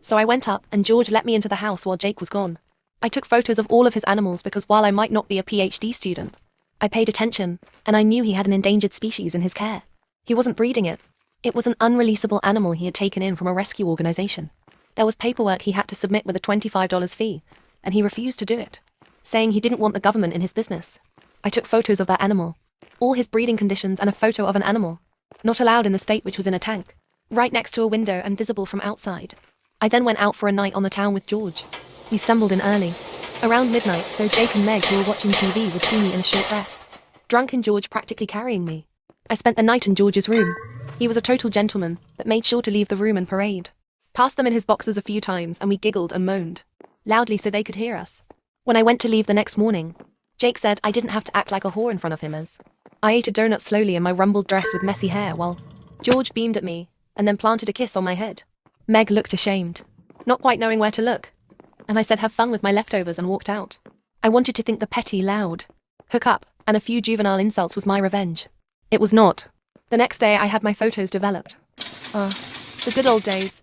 So I went up and George let me into the house while Jake was gone. I took photos of all of his animals because while I might not be a PhD student, I paid attention, and I knew he had an endangered species in his care. He wasn't breeding it. It was an unreleasable animal he had taken in from a rescue organization. There was paperwork he had to submit with a $25 fee, and he refused to do it, saying he didn't want the government in his business. I took photos of that animal, all his breeding conditions and a photo of an animal, not allowed in the state, which was in a tank, right next to a window and visible from outside. I then went out for a night on the town with George. We stumbled in early, around midnight, so Jake and Meg, who were watching TV, would see me in a short dress, drunk and George practically carrying me. I spent the night in George's room. He was a total gentleman, but made sure to leave the room and parade. Passed them in his boxers a few times and we giggled and moaned, loudly so they could hear us. When I went to leave the next morning, Jake said I didn't have to act like a whore in front of him as I ate a donut slowly in my rumpled dress with messy hair while George beamed at me and then planted a kiss on my head. Meg looked ashamed, not quite knowing where to look, and I said have fun with my leftovers and walked out. I wanted to think the petty, loud hook up and a few juvenile insults was my revenge. It was not. The next day I had my photos developed. The good old days.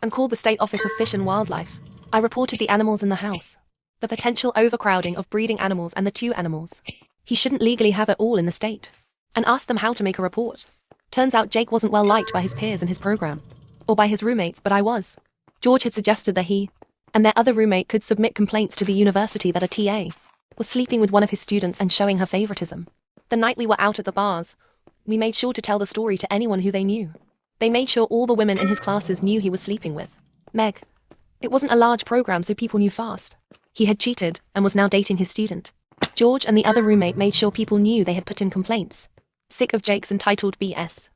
And called the State Office of Fish and Wildlife. I reported the animals in the house, the potential overcrowding of breeding animals and the two animals. He shouldn't legally have it all in the state. And asked them how to make a report. Turns out Jake wasn't well liked by his peers in his program. Or by his roommates, but I was. George had suggested that he and their other roommate could submit complaints to the university that a TA was sleeping with one of his students and showing her favoritism. The night we were out at the bars, we made sure to tell the story to anyone who they knew. They made sure all the women in his classes knew he was sleeping with Meg. It wasn't a large program, so people knew fast. He had cheated and was now dating his student. George and the other roommate made sure people knew they had put in complaints. Sick of Jake's entitled BS.